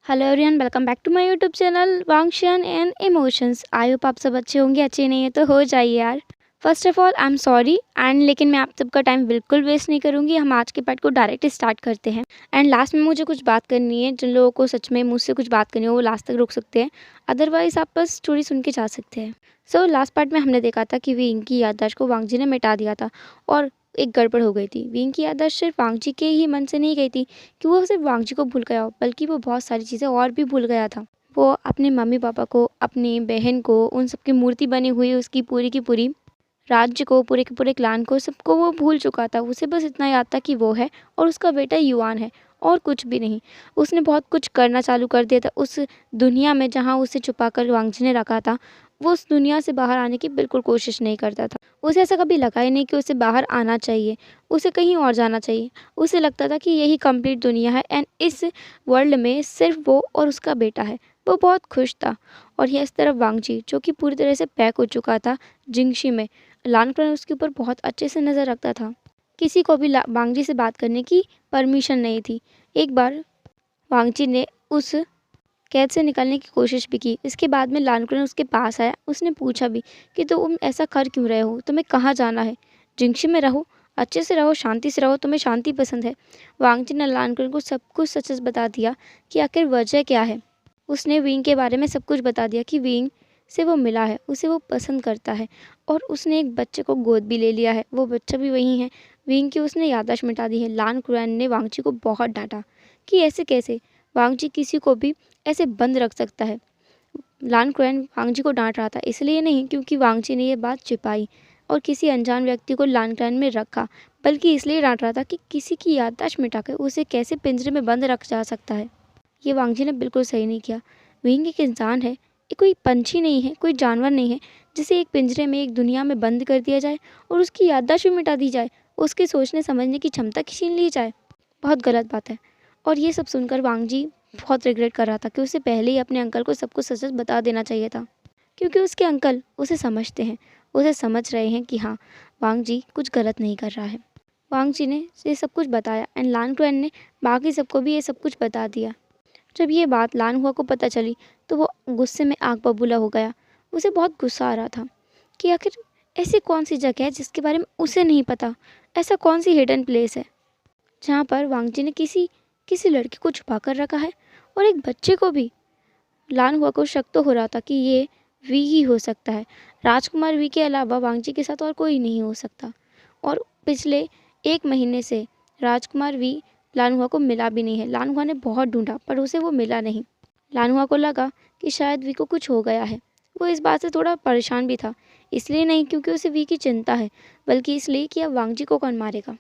Hello everyone, welcome back to my YouTube channel Wangshan and emotions. I hope आप सब अच्छे होंगे। अच्छे नहीं है तो हो जाइए यार। First of all I am sorry लेकिन मैं आप सबका टाइम बिल्कुल वेस्ट नहीं करूंगी। हम आज के पार्ट को डायरेक्ट स्टार्ट करते हैं। एंड लास्ट में मुझे कुछ बात करनी है। जिन लोगों को सच में मुझसे कुछ बात करनी है वो लास्ट तक रुक सकते हैं, अदरवाइज आप बस स्टोरी सुन के जा सकते हैं। सो लास्ट पार्ट में हमने देखा था कि विंग की याददाश्त को वांगजी ने मिटा दिया था और एक गड़बड़ हो गई थी। विंग की याददाश्त सिर्फ वांगजी के ही मन से नहीं गई थी कि वो सिर्फ वांगजी को भूल गया हो, बल्कि वो बहुत सारी चीज़ें और भी भूल गया था। वो अपने मम्मी पापा को, अपनी बहन को, उन सबकी मूर्ति बनी हुई उसकी पूरी की पूरी राज्य को, पूरे के पूरे क्लान को, सबको वो भूल चुका था। उसे बस इतना याद था कि वो है और उसका बेटा युआन है और कुछ भी नहीं। उसने बहुत कुछ करना चालू कर दिया था उस दुनिया में जहाँ उसे छुपा कर वांगजी ने रखा था। वो उस दुनिया से बाहर आने की बिल्कुल कोशिश नहीं करता था। उसे ऐसा कभी लगा ही नहीं कि उसे बाहर आना चाहिए, उसे कहीं और जाना चाहिए। उसे लगता था कि यही कंप्लीट दुनिया है एंड इस वर्ल्ड में सिर्फ वो और उसका बेटा है। वो बहुत खुश था। और यह इस तरफ वांगजी, जो कि पूरी तरह से पैक हो चुका था जिंगशी में। लानकुरान उसके ऊपर बहुत अच्छे से नज़र रखता था। किसी को भी वांगजी से बात करने की परमिशन नहीं थी। एक बार वांगजी ने उस कैद से निकलने की कोशिश भी की। इसके बाद में लानकुरान उसके पास आया। उसने पूछा भी कि तुम ऐसा कर क्यों रहे हो, तुम्हें कहाँ जाना है? जिंगशी में रहो, अच्छे से रहो, शांति से रहो, तुम्हें शांति पसंद है। वांगजी ने लानकुरान को सब कुछ सच सच बता दिया कि आखिर वजह क्या है। उसने विंग के बारे में सब कुछ बता दिया कि विंग से वो मिला है, उसे वो पसंद करता है और उसने एक बच्चे को गोद भी ले लिया है। वो बच्चा भी वही है। विंग की उसने याददाश्त मिटा दी है। लानकुरान ने वांगजी को बहुत डांटा कि ऐसे कैसे वांगजी किसी को भी ऐसे बंद रख सकता है। लानकुरान वांगजी को डांट रहा था, इसलिए नहीं क्योंकि वांगजी ने ये बात छिपाई और किसी अनजान व्यक्ति को लानकुरान में रखा, बल्कि इसलिए डांट रहा था कि किसी की याददाश्त मिटाकर उसे कैसे पिंजरे में बंद रखा जा सकता है। ये वांगजी ने बिल्कुल सही नहीं किया। विंग एक इंसान है, ये कोई पंछी नहीं है, कोई जानवर नहीं है जिसे एक पिंजरे में एक दुनिया में बंद कर दिया जाए और उसकी याददाश्त भी मिटा दी जाए, उसके सोचने समझने की क्षमता छीन ली जाए। बहुत गलत बात है। और ये सब सुनकर वांगजी बहुत रिग्रेट कर रहा था कि उसे पहले ही अपने अंकल को सब कुछ सच सच बता देना चाहिए था, क्योंकि उसके अंकल उसे समझते हैं, उसे समझ रहे हैं कि हाँ, वांगजी कुछ गलत नहीं कर रहा है। वांगजी ने ये सब कुछ बताया एंड लानकुरान ने बाकी सबको भी ये सब कुछ बता दिया। जब ये बात लानहुआ को पता चली तो वो गुस्से में आग बबूला हो गया। उसे बहुत गुस्सा आ रहा था कि आखिर ऐसी कौन सी जगह है जिसके बारे में उसे नहीं पता। ऐसा कौन सी हिडन प्लेस है जहाँ पर वांगजी ने किसी किसी लड़की को छुपा कर रखा है और एक बच्चे को भी। लानहुआ को शक तो हो रहा था कि ये वी ही हो सकता है। राजकुमार वी के अलावा वांगजी के साथ और कोई नहीं हो सकता। और पिछले 1 महीने से राजकुमार वी लानहुआ को मिला भी नहीं है। लानहुआ ने बहुत ढूंढा पर उसे वो मिला नहीं। लानहुआ को लगा कि शायद वी को कुछ हो गया है। वो इस बात से थोड़ा परेशान भी था, इसलिए नहीं क्योंकि उसे वी की चिंता है, बल्कि इसलिए कि अब वांगजी को कौन मारेगा।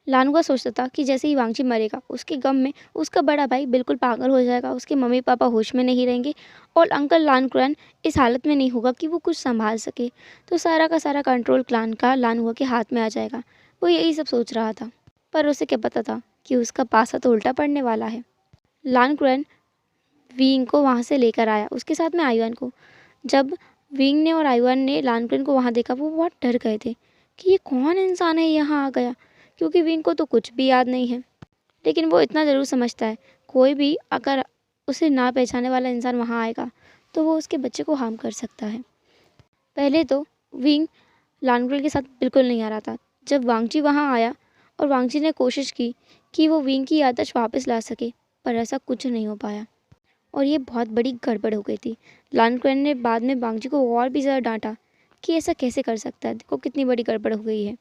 लानहुआ सोचता था कि जैसे ही वांगजी मरेगा उसके गम में उसका बड़ा भाई बिल्कुल पागल हो जाएगा, उसके मम्मी पापा होश में नहीं रहेंगे और अंकल लानकुरान इस हालत में नहीं होगा कि वो कुछ संभाल सके, तो सारा का सारा कंट्रोल क्लान का लानहुआ के हाथ में आ जाएगा। वो यही सब सोच रहा था, पर उसे क्या पता था कि उसका पासा तो उल्टा पड़ने वाला है। लानकुरान विंग को वहाँ से लेकर आया, उसके साथ में आयुआन को। जब विंग ने और आयुआन ने लानकुरान को वहाँ देखा वो बहुत डर गए थे कि ये कौन इंसान है यहाँ आ गया, क्योंकि विंग को तो कुछ भी याद नहीं है। लेकिन वो इतना ज़रूर समझता है, कोई भी अगर उसे ना पहचाने वाला इंसान वहाँ आएगा तो वो उसके बच्चे को हार्म कर सकता है। पहले तो विंग लानकुरान के साथ बिल्कुल नहीं आ रहा था। जब वांगजी वहाँ आया और वांगजी ने कोशिश की कि वो विंग की याददाश्त वापस ला सके, पर ऐसा कुछ नहीं हो पाया और ये बहुत बड़ी गड़बड़ हो गई थी। लानकुरान ने बाद में वांगजी को और भी ज़्यादा डांटा कि ऐसा कैसे कर सकता है, देखो कितनी बड़ी गड़बड़ हो गई है।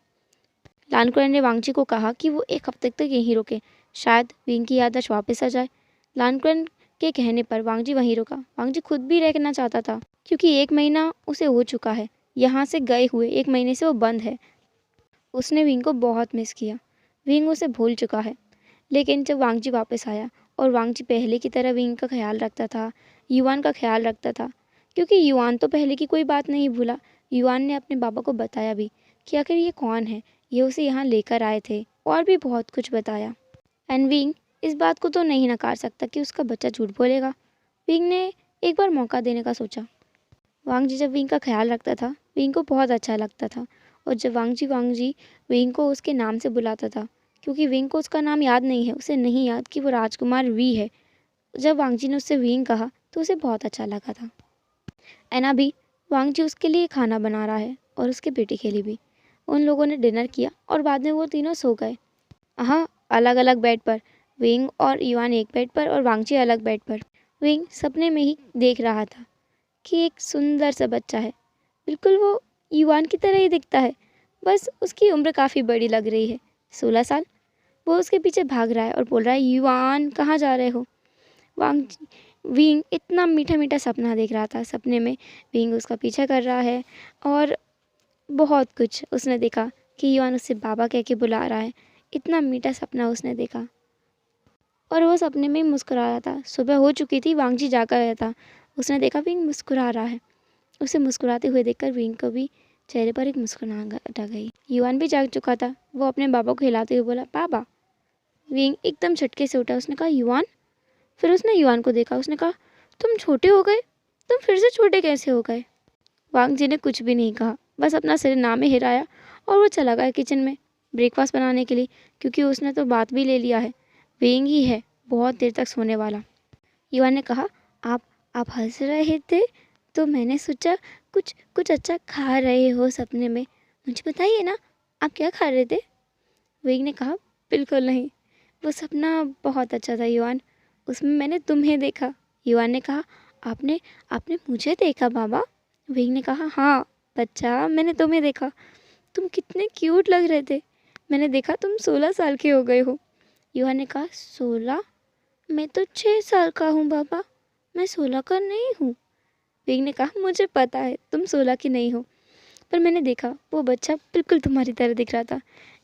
लानकुरान ने वांगजी को कहा कि वो 1 हफ्ते तक यहीं रुके, शायद विंग की याददाश्त वापस आ जाए। लानकुरान के कहने पर वांगजी वहीं रुका। वांगजी खुद भी रहना चाहता था, क्योंकि 1 महीना उसे हो चुका है यहाँ से गए हुए। 1 महीने से वो बंद है। उसने विंग को बहुत मिस किया। विंग उसे भूल चुका है। लेकिन जब वांगजी वापस आया और वांगजी पहले की तरह विंग का ख्याल रखता था, युआन का ख्याल रखता था, क्योंकि युआन तो पहले की कोई बात नहीं भूला। युआन ने अपने पापा को बताया भी कि आखिर ये कौन है, ये उसे यहाँ लेकर आए थे, और भी बहुत कुछ बताया। एंड विंग इस बात को तो नहीं नकार सकता कि उसका बच्चा झूठ बोलेगा। विंग ने एक बार मौका देने का सोचा। वांगजी जब विंग का ख्याल रखता था, विंग को बहुत अच्छा लगता था। और जब वांगजी वांगजी विंग को उसके नाम से बुलाता था, क्योंकि विंग को उसका नाम याद नहीं है, उसे नहीं याद कि वो राजकुमार वी है। जब वांग जी ने उससे विंग कहा तो उसे बहुत अच्छा लगा था। एंड अभी वांग जी उसके लिए खाना बना रहा है और उसके बेटे के लिए भी। उन लोगों ने डिनर किया और बाद में वो तीनों सो गए। हाँ, अलग अलग बेड पर। विंग और युआन एक बेड पर और वांग जी अलग बेड पर। विंग सपने में ही देख रहा था कि एक सुंदर सा बच्चा है, बिल्कुल वो युआन की तरह ही दिखता है, बस उसकी उम्र काफ़ी बड़ी लग रही है, 16 साल। वो उसके पीछे भाग रहा है और बोल रहा है, युआन कहाँ जा रहे हो। वांग विंग इतना मीठा मीठा सपना देख रहा था। सपने में विंग उसका पीछा कर रहा है और बहुत कुछ उसने देखा कि युआन उससे बाबा कह के बुला रहा है। इतना मीठा सपना उसने देखा और वो सपने में ही मुस्कुरा रहा था। सुबह हो चुकी थी, वांग जी जागा गया था। उसने देखा विंग मुस्कुरा रहा है। उसे मुस्कुराते हुए देखकर विंग को भी चेहरे पर एक मुस्कुराहट आ गई। युआन भी जाग चुका था। वो अपने बाबा को हिलाते हुए बोला, पापा। विंग एकदम झटके से उठा। उसने कहा, युआन। फिर उसने युआन को देखा। उसने कहा, तुम छोटे हो गए, तुम फिर से छोटे कैसे हो गए। वांग जी ने कुछ भी नहीं कहा, बस अपना सिर ना में हिलाया और वो चला गया किचन में ब्रेकफास्ट बनाने के लिए, क्योंकि उसने तो बात भी ले लिया है, वेइंग ही है बहुत देर तक सोने वाला। युआन ने कहा, आप हंस रहे थे तो मैंने सोचा कुछ कुछ अच्छा खा रहे हो सपने में, मुझे बताइए ना आप क्या खा रहे थे। वेइंग ने कहा, बिल्कुल नहीं, वो सपना बहुत अच्छा था युआन, उसमें मैंने तुम्हें देखा। युआन ने कहा, आपने आपने मुझे देखा बाबा। वेइंग ने कहा, हाँ बच्चा, मैंने तुम्हें देखा, तुम कितने क्यूट लग रहे थे। मैंने देखा तुम 16 साल के हो गए हो। युआन ने कहा, 16? मैं तो 6 साल का हूँ बाबा, मैं 16 का नहीं हूँ। वेइंग ने कहा, मुझे पता है तुम 16 की नहीं हो, पर मैंने देखा वो बच्चा बिल्कुल तुम्हारी तरह दिख रहा था,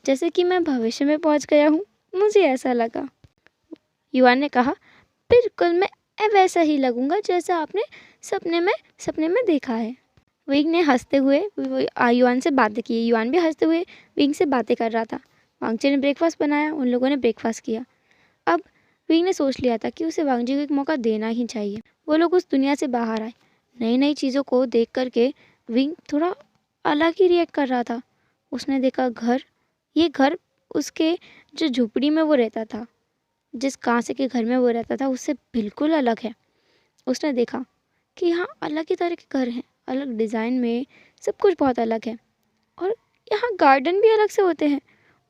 जैसे कि मैं भविष्य में पहुँच गया हूँ, मुझे ऐसा लगा। युआन ने कहा, बिल्कुल मैं वैसा ही लगूंगा जैसा आपने सपने में देखा है। विंग ने हंसते हुए युआन से बातें की। युआन भी हंसते हुए विंग से बातें कर रहा था। वांगची ने ब्रेकफास्ट बनाया, उन लोगों ने ब्रेकफास्ट किया। अब विंग ने सोच लिया था कि उसे वांगजी को एक मौका देना ही चाहिए। वो लोग उस दुनिया से बाहर आए। नई नई चीज़ों को देख करके विंग थोड़ा अलग ही रिएक्ट कर रहा था। उसने देखा घर, ये घर उसके जो झोपड़ी में वो रहता था, जिस कांसे के घर में वो रहता था, उससे बिल्कुल अलग है। उसने देखा कि यहाँ अलग ही तरह के घर हैं, अलग डिज़ाइन में, सब कुछ बहुत अलग है और यहाँ गार्डन भी अलग से होते हैं।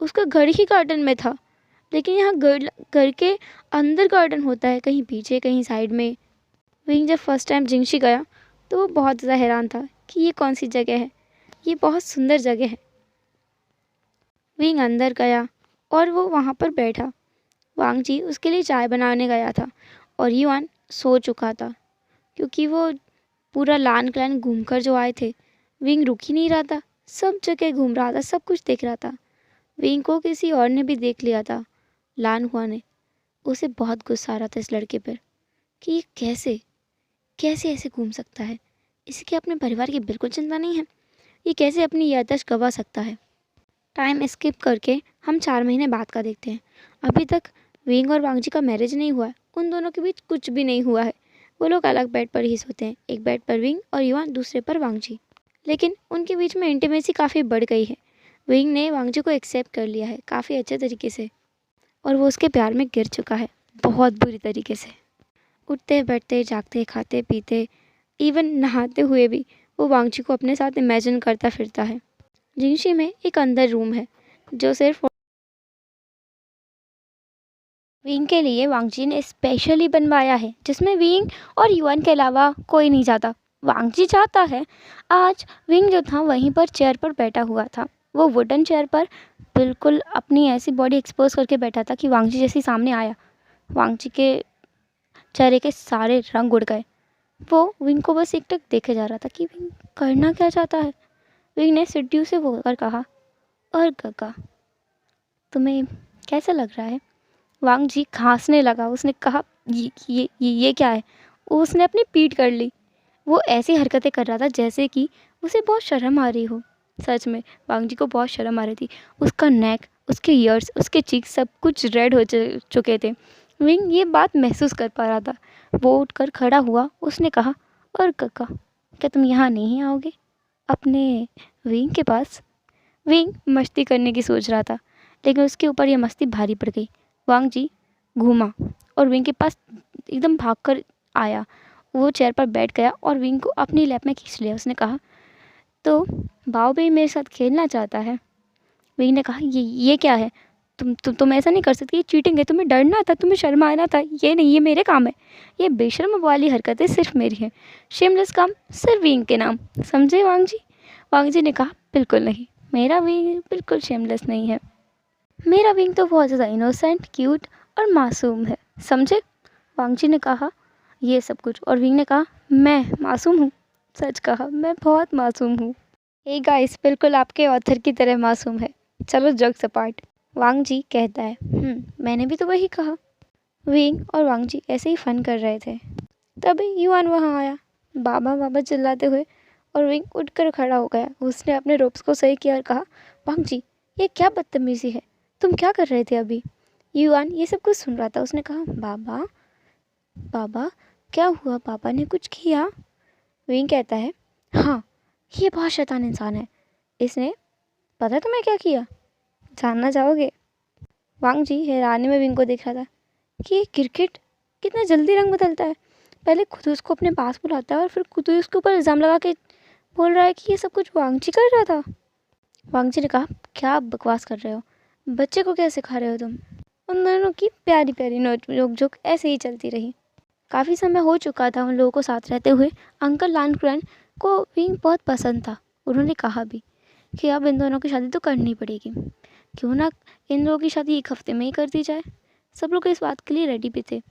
उसका घर ही गार्डन में था, लेकिन यहाँ घर के अंदर गार्डन होता है, कहीं पीछे कहीं साइड में। वहीं जब फर्स्ट टाइम जिंगशी गया तो वो बहुत ज़्यादा हैरान था कि ये कौन सी जगह है, ये बहुत सुंदर जगह है। विंग अंदर गया और वो वहाँ पर बैठा। वांग जी उसके लिए चाय बनाने गया था और युआन सो चुका था, क्योंकि वो पूरा लान क्लैन घूम कर जो आए थे। विंग रुक ही नहीं रहा था, सब जगह घूम रहा था, सब कुछ देख रहा था। विंग को किसी और ने भी देख लिया था, लान हुआ ने। उसे बहुत गुस्सा आ रहा था इस लड़के पर कि ये कैसे कैसे ऐसे घूम सकता है, इसके अपने परिवार की बिल्कुल चिंता नहीं है, ये कैसे अपनी याददाश्त गंवा सकता है। टाइम स्किप करके हम 4 महीने बाद का देखते हैं। अभी तक विंग और वांग जी का मैरिज नहीं हुआ है, उन दोनों के बीच कुछ भी नहीं हुआ है। वो लोग अलग बेड पर ही सोते हैं, एक बेड पर विंग और युआन, दूसरे पर वांग जी। लेकिन उनके बीच में इंटीमेसी काफ़ी बढ़ गई है। विंग ने वांग जी को एक्सेप्ट कर लिया है काफ़ी अच्छे तरीके से और वो उसके प्यार में गिर चुका है बहुत बुरी तरीके से। उठते बैठते जागते खाते पीते इवन नहाते हुए भी वो वांग जी को अपने साथ इमेजिन करता फिरता है। जिंगशी में एक अंदर रूम है जो सिर्फ विंग के लिए वांग जी ने स्पेशली बनवाया है, जिसमें विंग और युआन के अलावा कोई नहीं जाता। वांग जी चाहता है। आज विंग जो था वहीं पर चेयर पर बैठा हुआ था, वो वुडन चेयर पर बिल्कुल अपनी ऐसी बॉडी एक्सपोज करके बैठा था कि वांग जी जैसे सामने आया, वांग जी के चेहरे के सारे रंग उड़ गए। वो विंग को बस एकटक देखे जा रहा था कि विंग करना क्या चाहता है। विंग ने सिड्डू से होकर कहा, और गगा तुम्हें कैसा लग रहा है। वांग जी खांसने लगा। उसने कहा, ये क्या है। उसने अपनी पीठ कर ली। वो ऐसी हरकतें कर रहा था जैसे कि उसे बहुत शर्म आ रही हो। सच में वांग जी को बहुत शर्म आ रही थी। उसका नेक, उसके ईयर्स, उसके चीक्स सब कुछ रेड हो चुके थे। विंग ये बात महसूस कर पा रहा था। वो उठकर खड़ा हुआ। उसने कहा, और काका क्या तुम यहाँ नहीं आओगे अपने विंग के पास। विंग मस्ती करने की सोच रहा था, लेकिन उसके ऊपर यह मस्ती भारी पड़ गई। वांग जी घूमा और विंग के पास एकदम भागकर आया। वो चेयर पर बैठ गया और विंग को अपनी लैप में खींच लिया। उसने कहा, तो बाओ भी मेरे साथ खेलना चाहता है। विंग ने कहा, ये क्या है? तुम ऐसा नहीं कर सकती, ये चीटिंग है। तुम्हें डरना था, तुम्हें शर्म आना था। ये नहीं, ये मेरे काम है। ये बेशर्म वाली हरकतें सिर्फ मेरी हैं। शेमलेस काम सिर्फ विंग के नाम, समझे वांग जी? वांग जी ने कहा, बिल्कुल नहीं, मेरा विंग बिल्कुल शेमलेस नहीं है। मेरा विंग तो बहुत ज़्यादा इनोसेंट, क्यूट और मासूम है, समझे? वांग जी ने कहा, ये सब कुछ। और विंग ने कहा, मैं मासूम हूँ? सच कहा, मैं बहुत मासूम हूँ। हे गाइस, बिल्कुल आपके ऑथर की तरह मासूम है। चलो जोक्स अपार्ट। वांग जी कहता है, मैंने भी तो वही कहा। विंग और वांग जी ऐसे ही फन कर रहे थे। तभी युआन वहाँ आया, बाबा बाबा चिल्लाते हुए, और विंग उठकर खड़ा हो गया। उसने अपने रोप्स को सही किया और कहा, वांग जी, ये क्या बदतमीजी है? तुम क्या कर रहे थे अभी? युआन ये सब कुछ सुन रहा था। उसने कहा, बाबा बाबा क्या हुआ? पापा ने कुछ किया? विंग कहता है, हाँ, ये बहुत शैतान इंसान है। इसने, पता है तुम्हें क्या किया? जानना चाहोगे? वांग जी हैरानी में विंग को देख रहा था कि ये क्रिकेट कितना जल्दी रंग बदलता है। पहले खुद उसको अपने पास बुलाता है और फिर खुद ही उसके ऊपर इल्ज़ाम लगा के बोल रहा है कि ये सब कुछ वांग जी कर रहा था। वांग जी ने कहा, क्या आप बकवास कर रहे हो? बच्चे को क्या सिखा रहे हो तुम? उन दोनों की प्यारी प्यारी नोक झोंक ऐसे ही चलती रही। काफ़ी समय हो चुका था उन लोगों को साथ रहते हुए। अंकल लानकुरैन को विंग बहुत पसंद था। उन्होंने कहा भी कि अब इन दोनों की शादी तो करनी पड़ेगी। क्यों ना इन लोगों की शादी एक हफ्ते में ही कर दी जाए। सब लोग इस बात के लिए रेडी भी थे।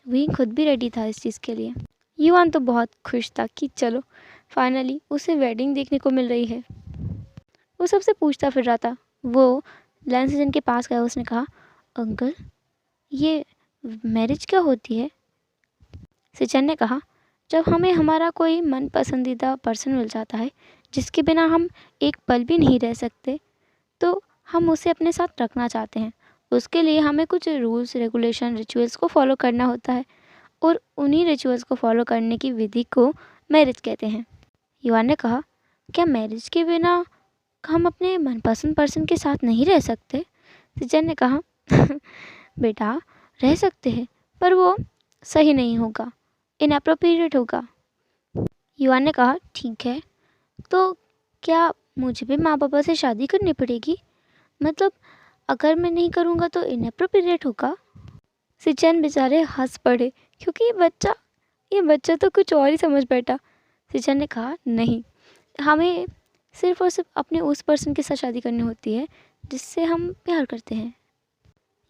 विंग खुद भी रेडी था इस चीज़ के लिए। युआन तो बहुत खुश था कि चलो फाइनली उसे वेडिंग देखने को मिल रही है। वो सबसे पूछता फिर रहा था। वो लैन सीजन के पास गया। उसने कहा, अंकल, ये मैरिज क्या होती है? सिचन ने कहा, जब हमें हमारा कोई मन पसंदीदा पर्सन मिल जाता है जिसके बिना हम एक पल भी नहीं रह सकते, तो हम उसे अपने साथ रखना चाहते हैं। उसके लिए हमें कुछ रूल्स, रेगुलेशन, रिचुअल्स को फॉलो करना होता है और उन्हीं रिचुअल्स को फॉलो करने की विधि को मैरिज कहते हैं। युआन ने कहा, क्या मैरिज के बिना हम अपने मनपसंद पर्सन के साथ नहीं रह सकते? सिचन ने कहा, बेटा, रह सकते हैं, पर वो सही नहीं होगा, इनअप्रोप्रिएट होगा। युआन ने कहा, ठीक है, तो क्या मुझे भी माँ पापा से शादी करनी पड़ेगी? मतलब अगर मैं नहीं करूँगा तो इनअप्रोप्रिएट होगा? सिचन बेचारे हंस पड़े क्योंकि ये बच्चा तो कुछ और ही समझ बैठा। सिचन ने कहा, नहीं, हमें सिर्फ और सिर्फ अपने उस पर्सन के साथ शादी करनी होती है जिससे हम प्यार करते हैं।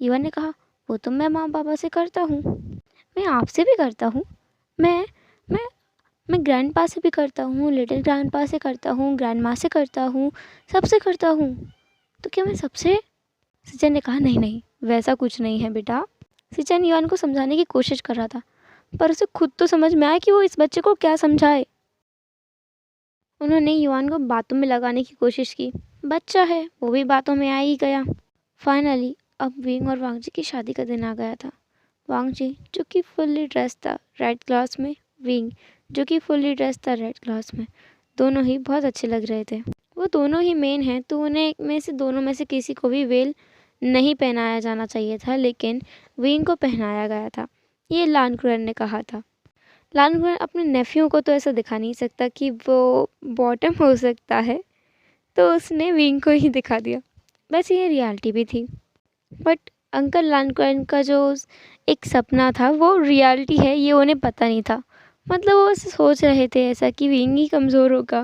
युआन ने कहा, वो तो मैं माँ पापा से करता हूँ, मैं आपसे भी करता हूँ, मैं मैं मैं ग्रैंड पा से भी करता हूँ, लिटिल ग्रैंड पा से करता हूँ, ग्रैंड माँ से करता हूँ, सबसे करता हूँ, तो क्या मैं सबसे? सिचन ने कहा, नहीं नहीं, वैसा कुछ नहीं है बेटा। सिचन युआन को समझाने की कोशिश कर रहा था, पर उसे खुद तो समझ में आया कि वो इस बच्चे को क्या समझाए। उन्होंने युआन को बातों में लगाने की कोशिश की। बच्चा है, वो भी बातों में आ ही गया। फाइनली अब विंग और वांग जी की शादी का दिन आ गया था। वांग जी जो कि फुल्ली ड्रेस था रेड क्लॉथ्स में, विंग जो कि फुल्ली ड्रेस था रेड क्लॉथ्स में, दोनों ही बहुत अच्छे लग रहे थे। वो दोनों ही मेन हैं, तो उन्हें में से दोनों में से किसी को भी वेल नहीं पहनाया जाना चाहिए था, लेकिन विंग को पहनाया गया था। ये लानकुरैन ने कहा था। लानकुरैन अपने नेफ्यू को तो ऐसा दिखा नहीं सकता कि वो बॉटम हो सकता है, तो उसने विंग को ही दिखा दिया। वैसे ये रियलिटी भी थी, बट अंकल लानकुरैन का जो एक सपना था वो रियलिटी है ये उन्हें पता नहीं था। मतलब वो सोच रहे थे ऐसा कि विंग ही कमज़ोर होगा,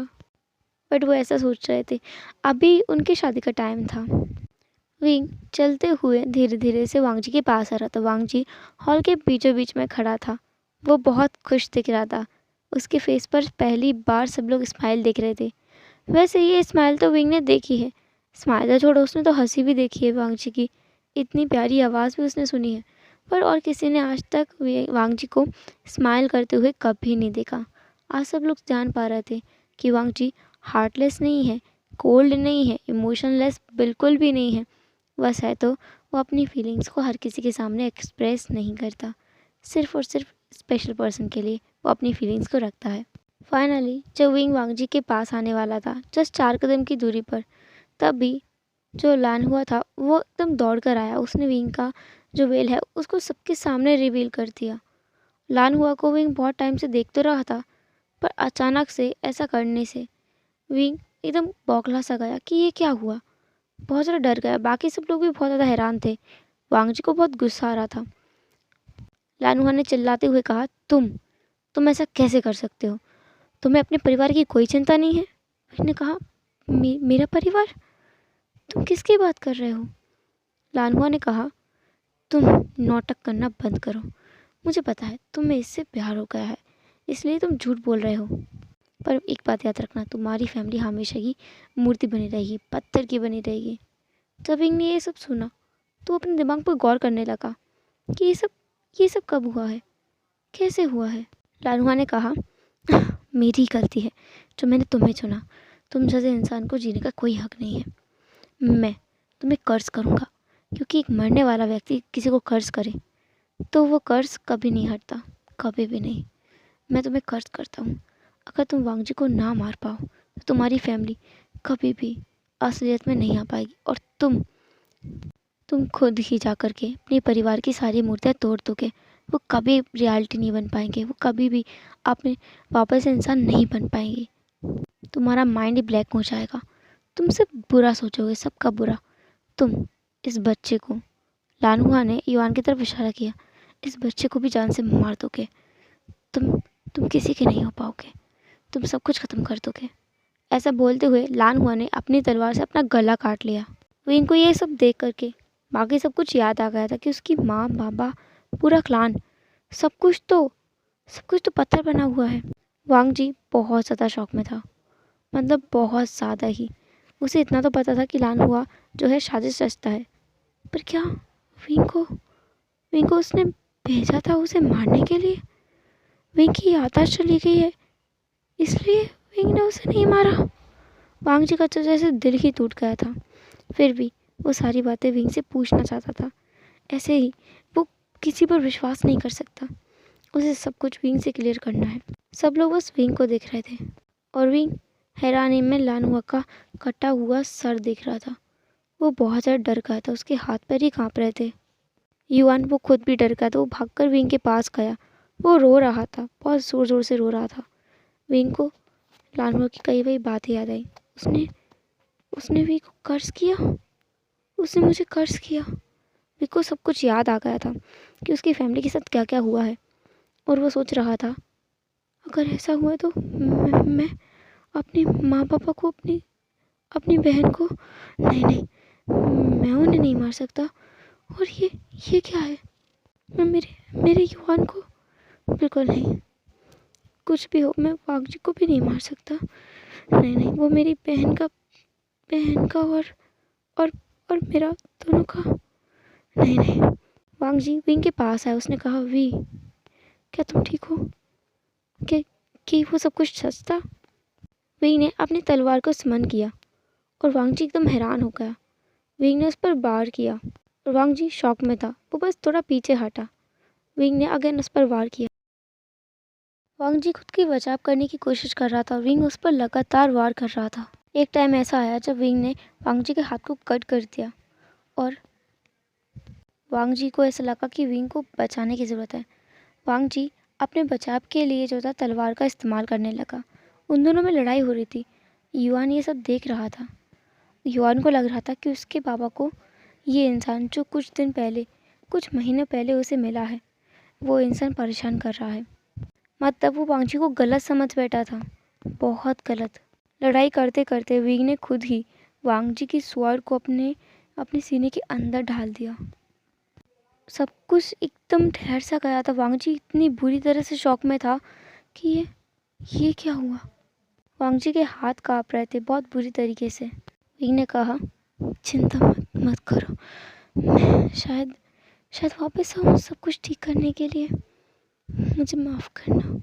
बट वो ऐसा सोच रहे थे। अभी उनकी शादी का टाइम था। विंग चलते हुए धीरे धीरे से वांग जी के पास आ रहा था। वांग जी हॉल के बीचों बीच में खड़ा था। वो बहुत खुश दिख रहा था। उसके फेस पर पहली बार सब लोग स्माइल देख रहे थे। वैसे ये स्माइल तो विंग ने देखी है। स्माइल तो छोड़ो, उसने तो हंसी भी देखी है वांग जी की। इतनी प्यारी आवाज़ भी उसने सुनी है, पर और किसी ने आज तक वांग जी को स्माइल करते हुए कभी नहीं देखा। आज सब लोग जान पा रहे थे कि वांग जी हार्टलेस नहीं है, कोल्ड नहीं है, इमोशनलेस बिल्कुल भी नहीं है। बस है तो वो अपनी फीलिंग्स को हर किसी के सामने एक्सप्रेस नहीं करता। सिर्फ और सिर्फ स्पेशल पर्सन के लिए वो अपनी फीलिंग्स को रखता है। फाइनली जब विंग वांग जी के पास आने वाला था, जस्ट 4 कदम की दूरी पर, तब भी जो लान हुआ था वो एकदम दौड़ कर आया। उसने विंग का जो वेल है उसको सबके सामने रिवील कर दिया। लानहुआ को विंग बहुत टाइम से देख तो रहा था, पर अचानक से ऐसा करने से विंग एकदम बौखला सा गया कि ये क्या हुआ। बहुत ज़्यादा डर गया। बाकी सब लोग भी बहुत ज़्यादा हैरान थे। वांग जी को बहुत गुस्सा आ रहा था। लानहुआ ने चिल्लाते हुए कहा, तुम ऐसा कैसे कर सकते हो? तुम्हें अपने परिवार की कोई चिंता नहीं है? उसने कहा, मेरा परिवार? तुम किसकी बात कर रहे हो? लानहुआ ने कहा, तुम नाटक करना बंद करो। मुझे पता है तुम्हें इससे प्यार हो गया है, इसलिए तुम झूठ बोल रहे हो। पर एक बात याद रखना, तुम्हारी फैमिली हमेशा की मूर्ति बनी रहेगी, पत्थर की बनी रहेगी। जब विंग ने ये सब सुना तो अपने दिमाग पर गौर करने लगा कि ये सब कब हुआ है, कैसे हुआ है। लानहुआ ने कहा, मेरी गलती है जो मैंने तुम्हें चुना। तुम जैसे इंसान को जीने का कोई हक नहीं है। मैं तुम्हें कर्ज करूँगा, क्योंकि एक मरने वाला व्यक्ति किसी को कर्ज करे तो वो कर्ज कभी नहीं हटता, कभी भी नहीं। मैं तुम्हें कर्ज करता हूँ, अगर तुम वांग जी को ना मार पाओ तो तुम्हारी फैमिली कभी भी असलियत में नहीं आ पाएगी, और तुम खुद ही जा कर के अपने परिवार की सारी मूर्तियाँ तोड़ दोगे। वो कभी रियलिटी नहीं बन पाएंगे, वो कभी भी अपने वापस से इंसान नहीं बन पाएंगे। तुम्हारा माइंड ही ब्लैक हो जाएगा। तुम सिर्फ बुरा सोचोगे, सबका बुरा। तुम इस बच्चे को, लानहुआ ने युआन की तरफ इशारा किया, इस बच्चे को भी जान से मार दोगे। तुम किसी के नहीं हो पाओगे। तुम सब कुछ ख़त्म कर दोगे। ऐसा बोलते हुए लानहुआ ने अपनी तलवार से अपना गला काट लिया। विंग को ये सब देख करके बाकी सब कुछ याद आ गया था कि उसकी माँ, बाबा, पूरा क्लान, सब कुछ तो पत्थर बना हुआ है। वांग जी बहुत ज़्यादा शौक में था, मतलब बहुत ज़्यादा ही। उसे इतना तो पता था कि लानहुआ जो है साजिश रचता है, पर क्या विंग को उसने भेजा था उसे मारने के लिए? विंग की याददाश्त चली गई है, इसलिए विंग ने उसे नहीं मारा। वांग जी का तो जैसे दिल ही टूट गया था। फिर भी वो सारी बातें विंग से पूछना चाहता था। ऐसे ही वो किसी पर विश्वास नहीं कर सकता। उसे सब कुछ विंग से क्लियर करना है। सब लोग बस विंग को देख रहे थे, और विंग हैरानी में लानहुआ का कटा हुआ सर देख रहा था। वो बहुत ज़्यादा डर गया था, उसके हाथ पैर ही काँप रहे थे। युआन वो खुद भी डर गया था। वो भागकर विंग के पास गया। वो रो रहा था, बहुत ज़ोर ज़ोर से रो रहा था। विंग को लानहुआ की कई कई बातें याद आई। उसने विंग को कर्ज किया, उसने मुझे कर्ज किया। विंग को सब कुछ याद आ गया था कि उसकी फैमिली के साथ क्या क्या हुआ है, और वो सोच रहा था, अगर ऐसा हुआ तो मैं अपने माँ पापा को, अपनी बहन को, नहीं, मैं उन्हें नहीं मार सकता। और ये क्या है? मैं मेरे युवान को, बिल्कुल नहीं। कुछ भी हो, मैं वांग जी को भी नहीं मार सकता। नहीं, वो मेरी बहन का और मेरा दोनों का। नहीं। वांग जी विंग के पास आया। उसने कहा, वी, क्या तुम ठीक हो? कि वो सब कुछ सच था? विंग ने अपनी तलवार को समन किया, और वांग जी एकदम हैरान हो गया। विंग ने उस पर वार किया, और वांग जी शॉक में था। वो बस थोड़ा पीछे हटा। विंग ने अगेन उस पर वार किया। वांग जी खुद की बचाव करने की कोशिश कर रहा था, और विंग उस पर लगातार वार कर रहा था। एक टाइम ऐसा आया जब विंग ने वांग जी के हाथ को कट कर दिया, और वांग जी को ऐसा लगा कि विंग को बचाने की ज़रूरत है। वांग जी अपने बचाव के लिए जो था तलवार का इस्तेमाल करने लगा। उन दोनों में लड़ाई हो रही थी। युआन ये सब देख रहा था। युआन को लग रहा था कि उसके बाबा को ये इंसान जो कुछ महीने पहले उसे मिला है, वो इंसान परेशान कर रहा है। मतलब वो वांग जी को गलत समझ बैठा था, बहुत गलत। लड़ाई करते करते विंग ने खुद ही वांग जी की स्वॉर्ड को अपने सीने के अंदर ढाल दिया। सब कुछ एकदम ठहर सा गया था। वांग जी इतनी बुरी तरह से शॉक में था कि ये क्या हुआ। वांग जी के हाथ काँप रहे थे बहुत बुरी तरीके से। विंग ने कहा, चिंता मत करो, मैं शायद वापस आऊँ सब कुछ ठीक करने के लिए। मुझे माफ़ करना।